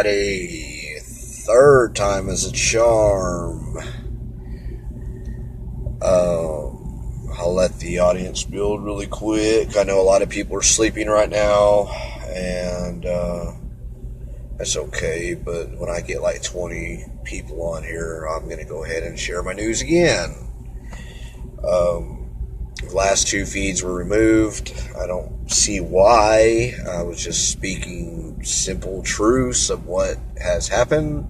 Friday, third time is a charm. I'll let the audience build really quick. I know a lot of people are sleeping right now, and that's okay, but when I get like 20 people on here, I'm going to go ahead and share my news again. The last two feeds were removed. I don't see why. I was just speaking simple truths of what has happened.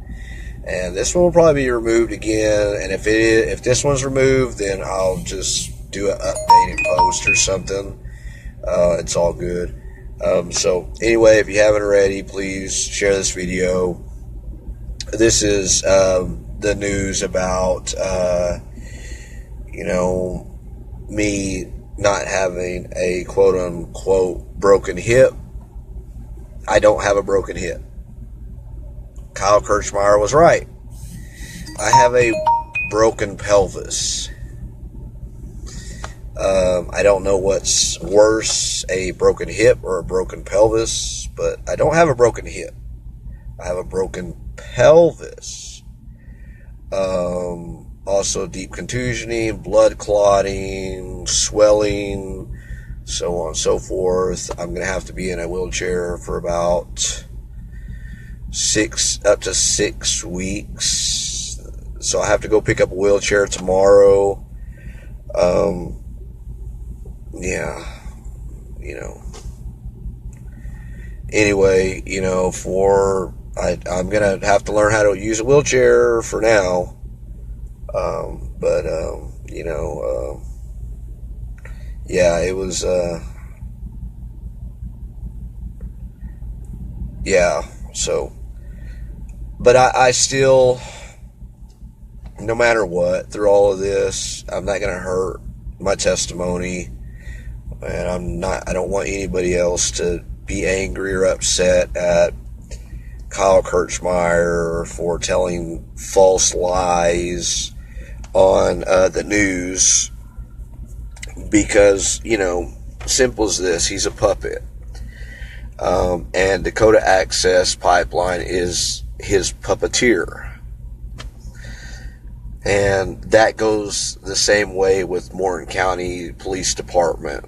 And this one will probably be removed again. And if this one's removed, then I'll just do an updated post or something. It's all good. So anyway, if you haven't already, please share this video. This is the news about me not having a quote-unquote broken hip. I don't have a broken hip. Kyle Kirchmeyer was right. I have a broken pelvis. I don't know what's worse, a broken hip or a broken pelvis, but I don't have a broken hip. I have a broken pelvis. Also deep contusioning, blood clotting, swelling, so on and so forth. I'm going to have to be in a wheelchair for about 6 to 6 weeks. So I have to go pick up a wheelchair tomorrow. Anyway, I'm going to have to learn how to use a wheelchair for now. It was, so, but I still, no matter what, through all of this, I'm not going to hurt my testimony, and I don't want anybody else to be angry or upset at Kyle Kirchmeyer for telling false lies on the news, because, simple as this, he's a puppet. And Dakota Access Pipeline is his puppeteer. And that goes the same way with Morton County Police Department.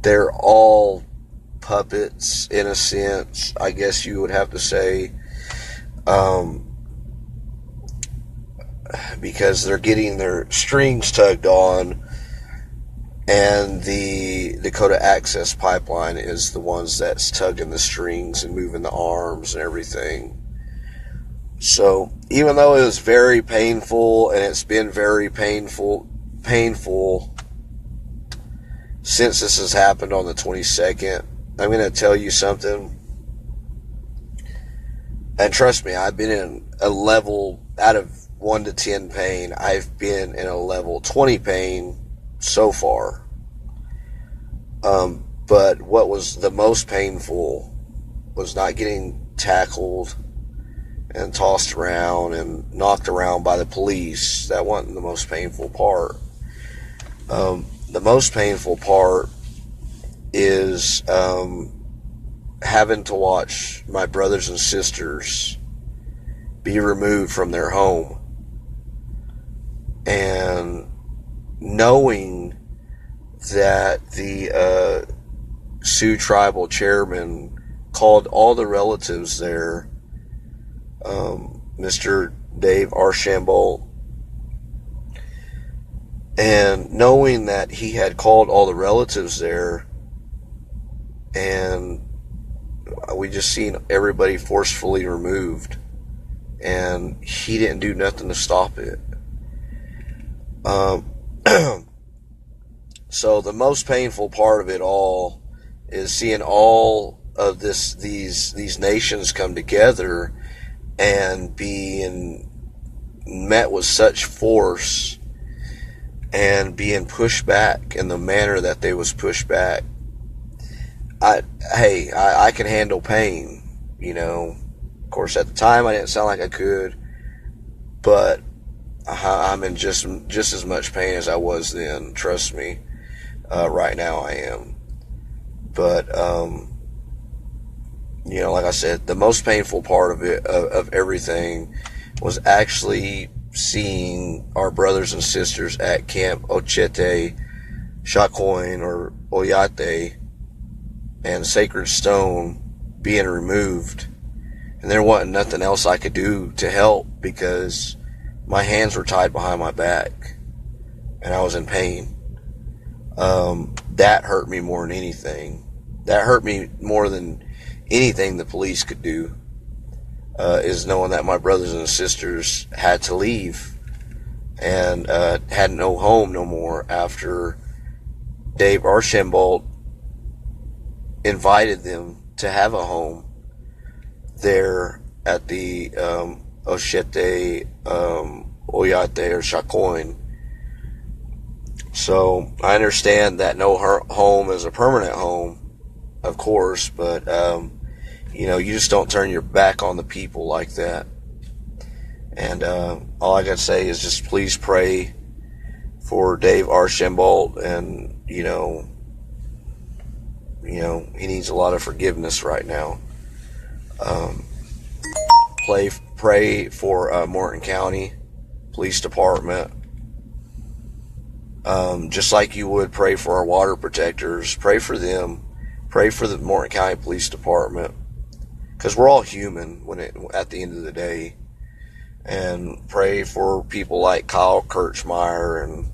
They're all puppets in a sense, I guess you would have to say. Because they're getting their strings tugged on, and the Dakota Access Pipeline is the ones that's tugging the strings and moving the arms and everything. So even though it was very painful, and it's been very painful since this has happened on the 22nd, I'm going to tell you something. And trust me, I've been in a level, out of 1 to 10 pain, I've been in a level 20 pain so far. But what was the most painful was not getting tackled and tossed around and knocked around by the police. That wasn't the most painful part. The most painful part is having to watch my brothers and sisters be removed from their home, and knowing that the Sioux Tribal chairman called all the relatives there, Mr. Dave Archambault, and knowing that he had called all the relatives there, and we just seen everybody forcefully removed, and he didn't do nothing to stop it. So the most painful part of it all is seeing all of these nations come together and being met with such force and being pushed back in the manner that they was pushed back. I can handle pain, Of course, at the time I didn't sound like I could, but I'm in just as much pain as I was then. Trust me. Right now I am. But, like I said, the most painful part of it, of everything, was actually seeing our brothers and sisters at Camp Ochete, Shacoin, or Oyate, and Sacred Stone being removed. And there wasn't nothing else I could do to help because my hands were tied behind my back and I was in pain. That hurt me more than anything. That hurt me more than anything the police could do, is knowing that my brothers and sisters had to leave and had no home no more after Dave Archambault invited them to have a home there at the Ochete, Oyate, or Shacoin. So I understand that no home is a permanent home, of course, but you just don't turn your back on the people like that. And all I got to say is just please pray for Dave Archambault, and he needs a lot of forgiveness right now. Pray for Morton County Police Department. Just like you would pray for our water protectors, pray for them. Pray for the Morton County Police Department, because we're all human at the end of the day. And pray for people like Kyle Kirchmeyer and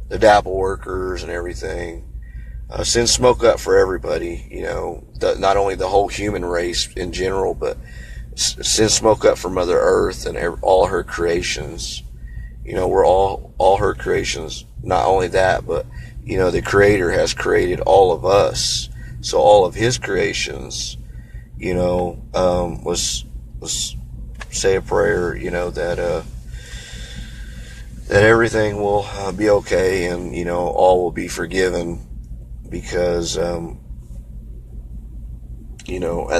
the Dapple workers and everything. Send smoke up for everybody, not only the whole human race in general, but send smoke up for Mother Earth and all her creations. We're all her creations. Not only that, but, the Creator has created all of us. So all of His creations, was say a prayer, that everything will be okay, and, all will be forgiven, because, at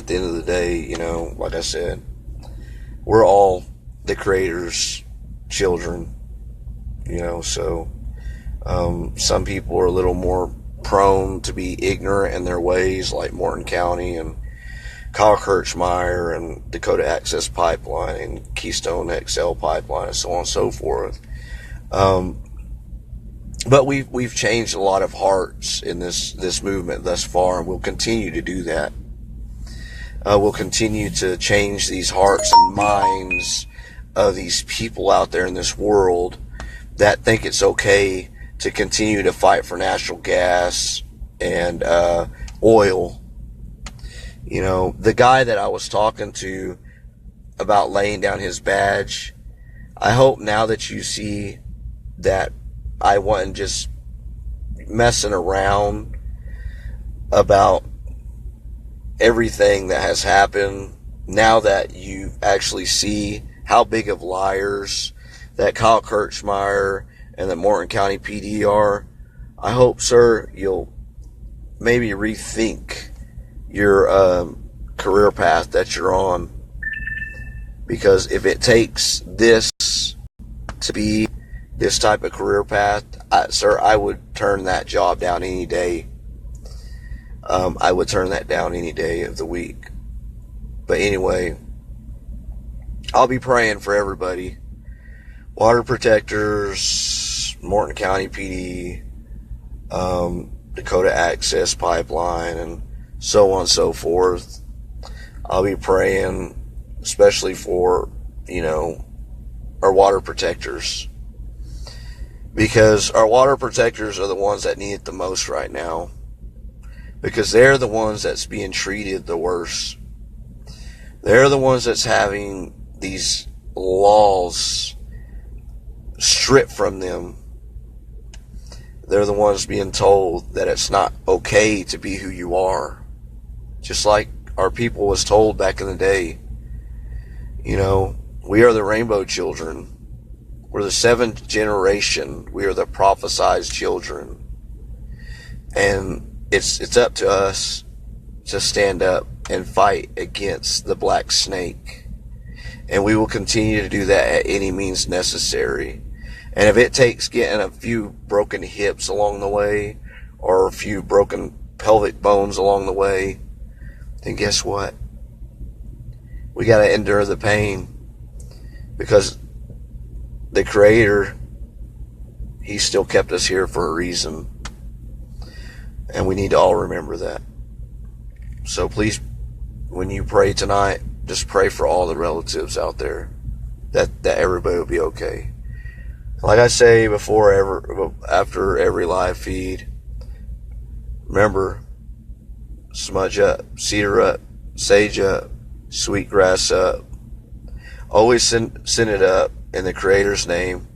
the end of the day, like I said, we're all the Creator's children, so some people are a little more prone to be ignorant in their ways, like Morton County and Kyle Kirchmeyer and Dakota Access Pipeline and Keystone XL Pipeline and so on and so forth. But we've changed a lot of hearts in this movement thus far, and we'll continue to do that. We'll continue to change these hearts and minds of these people out there in this world that think it's okay to continue to fight for natural gas and oil. The guy that I was talking to about laying down his badge, I hope now that you see that I wasn't just messing around about everything that has happened, now that you actually see how big of liars that Kyle Kirchmeyer and the Morton County PD are, I hope, sir, you'll maybe rethink your career path that you're on. Because if it takes this to be this type of career path, sir, I would turn that job down any day. I would turn that down any day of the week. But anyway, I'll be praying for everybody. Water protectors, Morton County PD, Dakota Access Pipeline, and so on and so forth. I'll be praying especially for, our water protectors. Because our water protectors are the ones that need it the most right now. Because they're the ones that's being treated the worst. They're the ones that's having these laws stripped from them. They're the ones being told that it's not okay to be who you are. Just like our people was told back in the day. We are the rainbow children. We're the seventh generation. We are the prophesied children. And it's up to us to stand up and fight against the black snake. And we will continue to do that at any means necessary. And if it takes getting a few broken hips along the way, or a few broken pelvic bones along the way, then guess what? We got to endure the pain, because the Creator, He still kept us here for a reason. And we need to all remember that. So please, when you pray tonight, just pray for all the relatives out there, that everybody will be okay. Like I say after every live feed, remember, smudge up, cedar up, sage up, sweetgrass up. Always send it up in the Creator's name.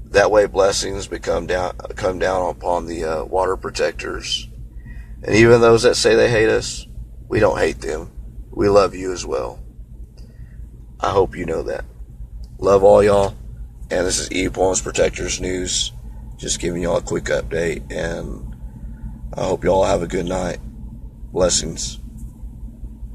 That way blessings come down upon the water protectors. And even those that say they hate us, we don't hate them. We love you as well. I hope you know that. Love all y'all. And this is Poemz Protectors News. Just giving y'all a quick update. And I hope y'all have a good night. Blessings.